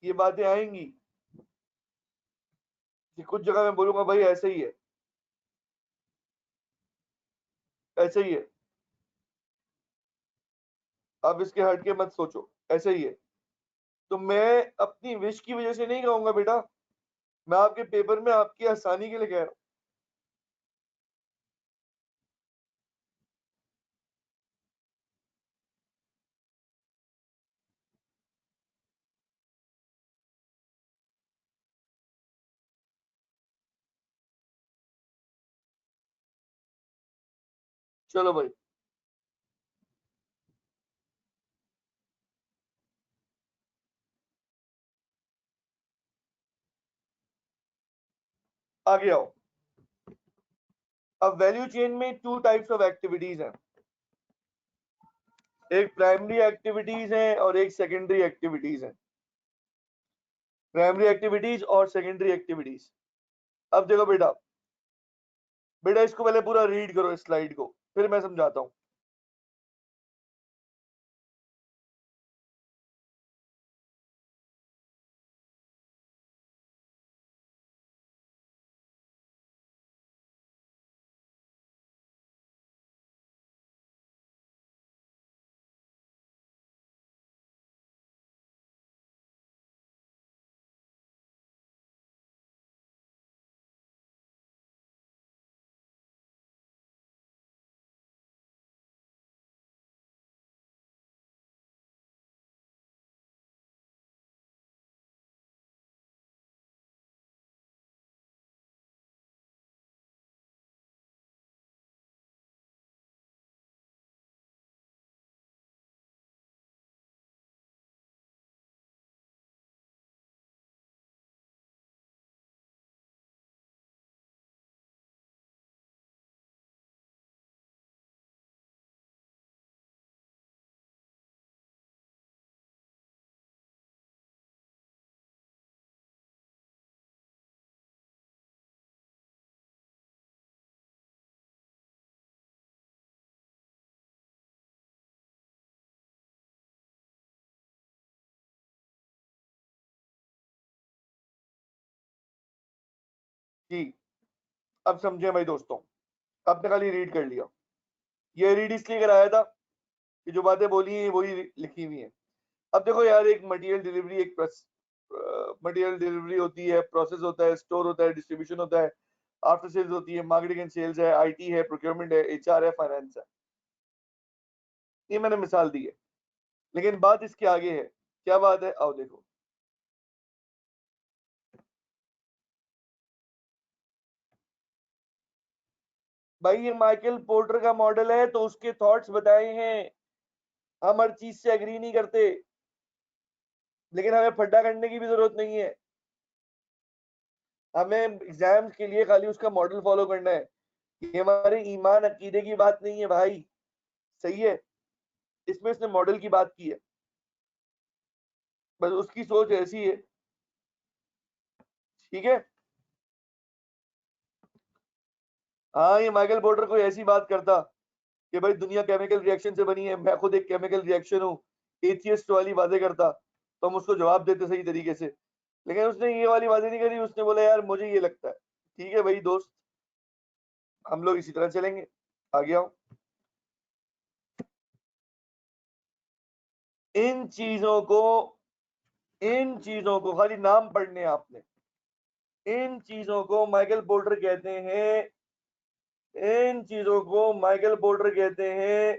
Speaker 1: ये बातें आएंगी कि कुछ जगह मैं बोलूंगा भाई ऐसे ही है, ऐसे ही है, आप इसके हट के मत सोचो, ऐसे ही है। तो मैं अपनी विश की वजह से नहीं कहूंगा बेटा, मैं आपके पेपर में आपकी आसानी के लिए कह रहा हूँ। चलो भाई, आगे आओ। अब वैल्यू चेन में टू टाइप्स ऑफ एक्टिविटीज हैं, एक प्राइमरी एक्टिविटीज हैं और एक सेकेंडरी एक्टिविटीज हैं। प्राइमरी एक्टिविटीज और सेकेंडरी एक्टिविटीज। अब देखो बेटा, बेटा इसको पहले पूरा रीड करो इस स्लाइड को, फिर मैं समझाता हूँ। कि अब समझे भाई दोस्तों, आपने खाली रीड कर लिया, ये रीड इसलिए कराया था कि जो बातें बोली हैं वही लिखी हुई हैं। अब देखो यार, एक मटेरियल डिलीवरी, एक मटेरियल डिलीवरी होती है, प्रोसेस होता है, स्टोर होता है, डिस्ट्रीब्यूशन होता है, आफ्टर सेल्स होती है, मार्केटिंग एंड सेल्स है, आईटी है, प्रोक्योरमेंट है, एचआर है, फाइनेंस है। ये मैंने मिसाल दी है, लेकिन बात इसके आगे है। क्या बात है, आओ देखो। भाई ये माइकल पोर्टर का मॉडल है, तो उसके थॉट्स बताए हैं। हम हर चीज से एग्री नहीं करते, लेकिन हमें फड्डा करने की भी जरूरत नहीं है। हमें एग्जाम्स के लिए खाली उसका मॉडल फॉलो करना है। ये हमारे ईमान अकीदे की बात नहीं है भाई, सही है। इसमें इसने मॉडल की बात की है, बस उसकी सोच ऐसी है, ठीक है। हाँ, ये माइकल पोर्टर कोई ऐसी बात करता कि भाई दुनिया केमिकल रिएक्शन से बनी है, मैं खुद एक केमिकल रिएक्शन हूँ, एथियस्ट वाली बातें करता, तो हम उसको जवाब देते सही तरीके से। लेकिन उसने ये वाली बातें नहीं करी, उसने बोला यार मुझे ये लगता है। ठीक है भाई दोस्त, हम लोग इसी तरह चलेंगे। आगे आओ। इन चीजों को इन चीजों को खाली नाम पढ़ने हैं आपने। इन चीजों को माइकल पोर्टर कहते हैं। इन चीजों को माइकल पोर्टर कहते हैं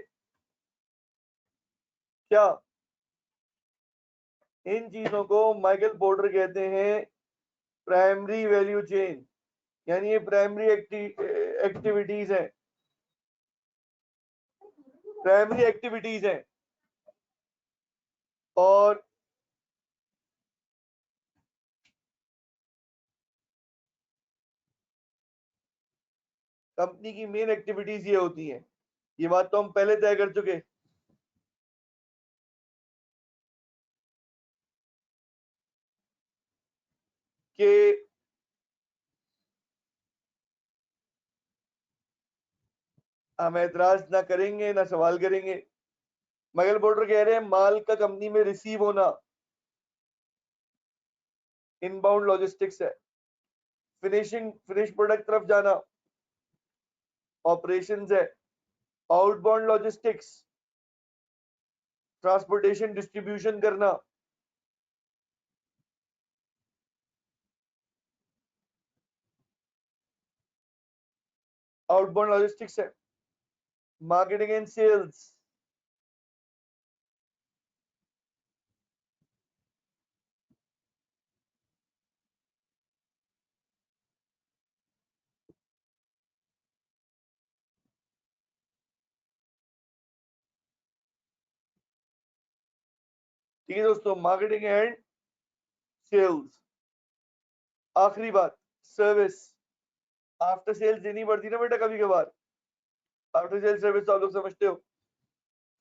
Speaker 1: क्या? इन चीजों को माइकल पोर्टर कहते हैं प्राइमरी वैल्यू चेन। यानी ये प्राइमरी एक्टिविटीज है, प्राइमरी एक्टिविटीज है। और कंपनी की मेन एक्टिविटीज ये होती हैं। ये बात तो हम पहले तय कर चुके कि हम एतराज ना करेंगे ना सवाल करेंगे। मगर बोर्डर कह रहे हैं माल का कंपनी में रिसीव होना इनबाउंड लॉजिस्टिक्स है, फिनिश प्रोडक्ट तरफ जाना ऑपरेशंस है, आउटबाउंड लॉजिस्टिक्स ट्रांसपोर्टेशन डिस्ट्रीब्यूशन करना, आउटबाउंड लॉजिस्टिक्स है, मार्केटिंग एंड सेल्स। ठीक है दोस्तों, मार्केटिंग एंड सेल्स। आखिरी बात, सर्विस। आफ्टर सेल्स देनी पड़ती है ना बेटा कभी कभार। आफ्टर सेल सर्विस तो आप लोग समझते हो,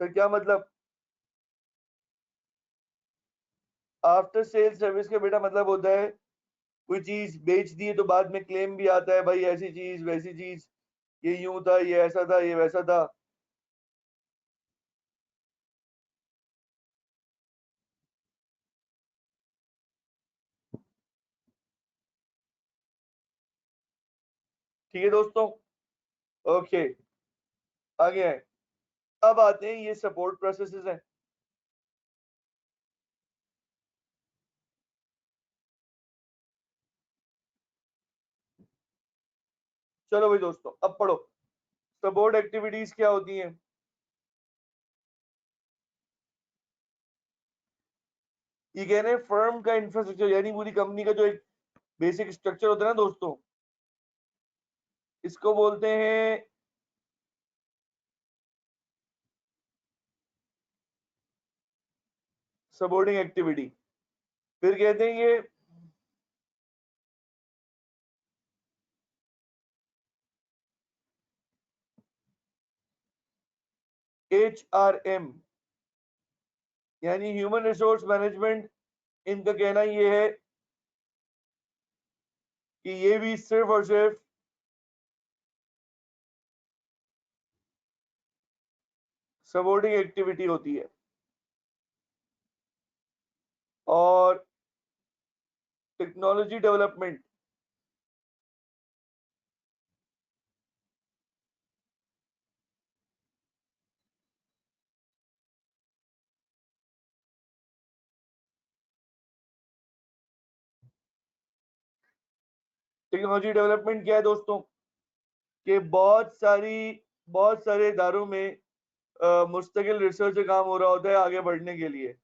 Speaker 1: फिर क्या मतलब? आफ्टर सेल सर्विस का बेटा मतलब होता है कोई चीज बेच दी है तो बाद में क्लेम भी आता है, भाई ऐसी चीज वैसी चीज, ये यूं था, ये ऐसा था, ये वैसा था। ठीक है दोस्तों, ओके, आगे आए। अब आते हैं ये सपोर्ट प्रोसेसेस हैं। चलो भाई दोस्तों, अब पढ़ो सपोर्ट एक्टिविटीज क्या होती हैं। ये कह रहे हैं फर्म का इंफ्रास्ट्रक्चर, यानी पूरी कंपनी का जो एक बेसिक स्ट्रक्चर होता है ना दोस्तों, इसको बोलते हैं सपोर्टिंग एक्टिविटी। फिर कहते हैं ये HRM, यानी ह्यूमन रिसोर्स मैनेजमेंट। इनका कहना ये है कि ये भी सिर्फ और सिर्फ सपोर्टिंग एक्टिविटी होती है। और टेक्नोलॉजी डेवलपमेंट, टेक्नोलॉजी डेवलपमेंट क्या है दोस्तों, कि बहुत सारे इदारों में मुस्तकिल रिसर्च का काम हो रहा होता है आगे बढ़ने के लिए।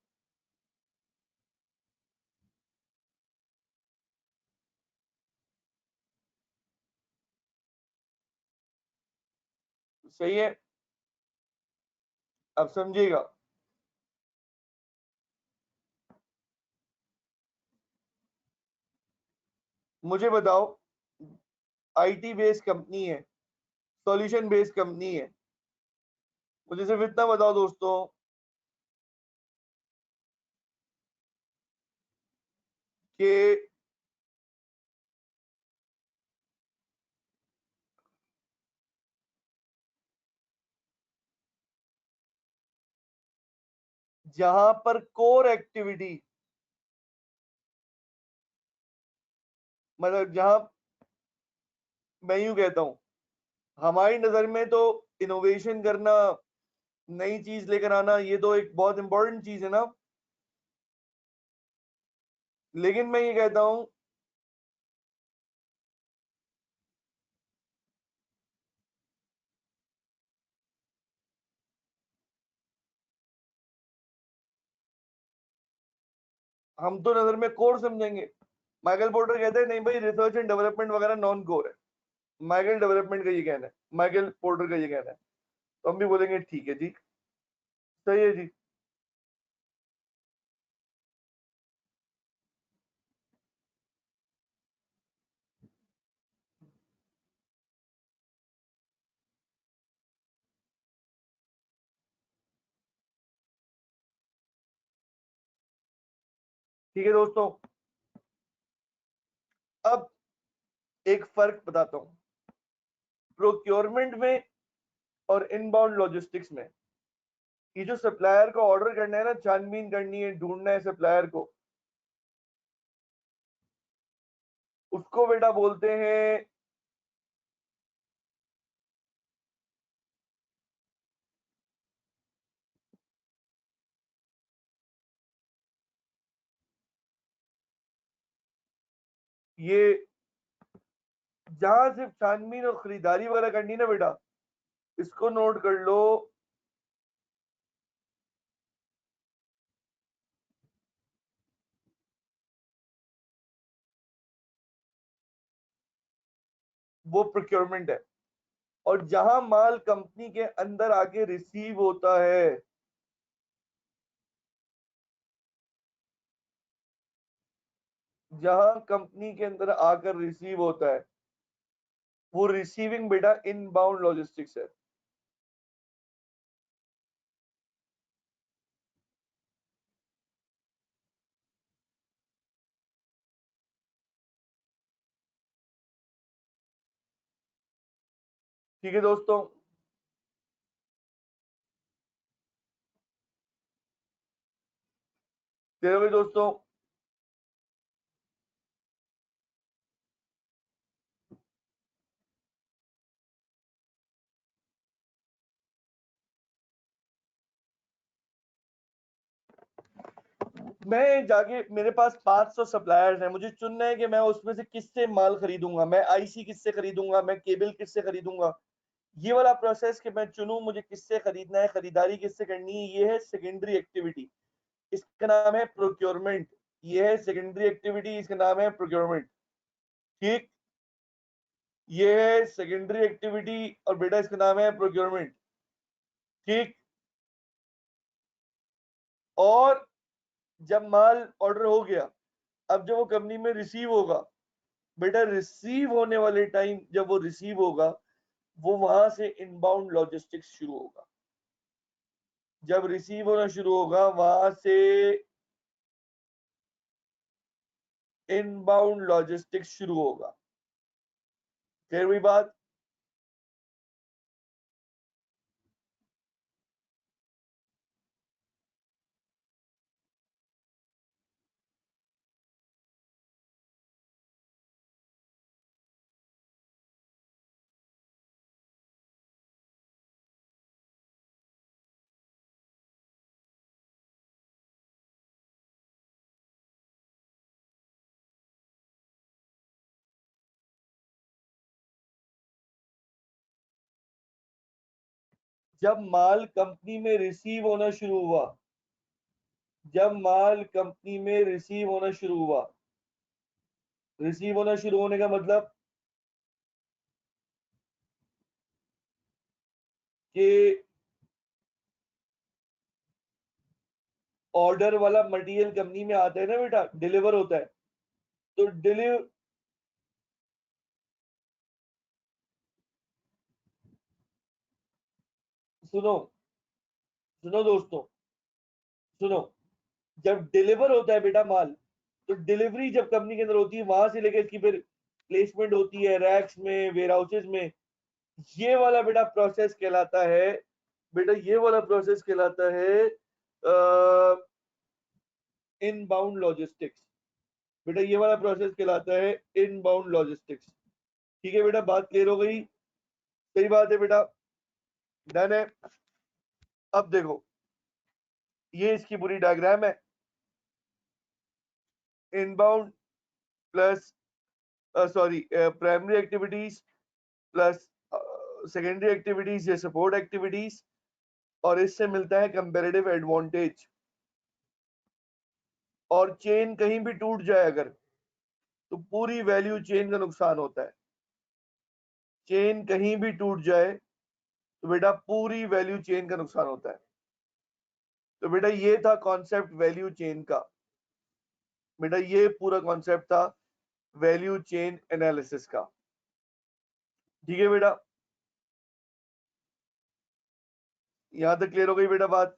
Speaker 1: सही है, अब समझिएगा। मुझे बताओ, आईटी बेस्ड कंपनी है, सॉल्यूशन बेस्ड कंपनी है, मुझे सिर्फ इतना बताओ दोस्तों कि जहां पर कोर एक्टिविटी, मतलब जहां, मैं यूं कहता हूं, हमारी नजर में तो इनोवेशन करना, नई चीज लेकर आना, ये तो एक बहुत इंपॉर्टेंट चीज है ना। लेकिन मैं ये कहता हूं, हम तो नजर में कोर समझेंगे। माइकल पोर्टर कहते हैं नहीं भाई, रिसर्च एंड डेवलपमेंट वगैरह नॉन कोर है। माइकल डेवलपमेंट का ये कहना है, माइकल पोर्टर का ये कहना है। तो हम भी बोलेंगे ठीक है जी, सही है जी। ठीक है दोस्तों, अब एक फर्क बताता हूं प्रोक्योरमेंट में और इनबाउंड लॉजिस्टिक्स में। ये जो सप्लायर को ऑर्डर करना है ना, छानबीन करनी है, ढूंढना है सप्लायर को, उसको बेटा बोलते हैं, ये जहां सिर्फ छानबीन और खरीदारी वगैरह करनी है ना बेटा, इसको नोट कर लो, वो प्रोक्योरमेंट है। और जहां माल कंपनी के अंदर आके रिसीव होता है, जहां कंपनी के अंदर आकर रिसीव होता है, वो रिसीविंग बेटा इनबाउंड लॉजिस्टिक्स है। ठीक है दोस्तों, तेरे भाई दोस्तों, मैं जाके, मेरे पास 500 सप्लायर्स हैं, मुझे चुनना है कि मैं उसमें से किससे माल खरीदूंगा, मैं आईसी किससे खरीदूंगा, मैं केबल किससे खरीदूंगा। ये वाला प्रोसेस कि मैं चुनूं मुझे किससे खरीदना है, खरीदारी किससे करनी है, ये है सेकेंडरी एक्टिविटी। इसका नाम है प्रोक्योरमेंट। ये है सेकेंडरी एक्टिविटी, इसका नाम है प्रोक्योरमेंट। ठीक, ये है सेकेंडरी एक्टिविटी और बेटा इसका नाम है प्रोक्योरमेंट। ठीक, और जब माल ऑर्डर हो गया, अब जब वो कंपनी में रिसीव होगा, बेटा रिसीव होने वाले टाइम जब वो रिसीव होगा, वो वहां से इनबाउंड लॉजिस्टिक्स शुरू होगा। जब रिसीव होना शुरू होगा वहां से इनबाउंड लॉजिस्टिक्स शुरू होगा। फिर वही बात, जब माल कंपनी में रिसीव होना शुरू हुआ, जब माल कंपनी में रिसीव होना शुरू हुआ, रिसीव होना शुरू होने का मतलब कि ऑर्डर वाला मटेरियल कंपनी में आता है ना बेटा, डिलीवर होता है, तो सुनो, सुनो दोस्तों, सुनो, जब डिलीवर होता है बेटा माल, तो डिलीवरी जब कंपनी के अंदर होती है, वहां से लेकर इसकी फिर प्लेसमेंट होती है रैक्स में, वेयर हाउसेज में, ये वाला बेटा प्रोसेस कहलाता है, बेटा ये वाला प्रोसेस कहलाता है इनबाउंड लॉजिस्टिक्स। बेटा ये वाला प्रोसेस कहलाता है इनबाउंड लॉजिस्टिक्स। ठीक है बेटा, बात क्लियर हो गई? सही बात है बेटा, डन है। अब देखो, ये इसकी पूरी डायग्राम है। Inbound plus sorry primary activities plus secondary activities या सपोर्ट एक्टिविटीज, और इससे मिलता है कंपैरेटिव एडवांटेज। और चेन कहीं भी टूट जाए अगर, तो पूरी वैल्यू चेन का नुकसान होता है। चेन कहीं भी टूट जाए तो बेटा पूरी वैल्यू चेन का नुकसान होता है। तो बेटा ये था कॉन्सेप्ट वैल्यू चेन का, बेटा ये पूरा कॉन्सेप्ट था वैल्यू चेन एनालिसिस का। ठीक है बेटा, यहां तक क्लियर हो गई बेटा बात?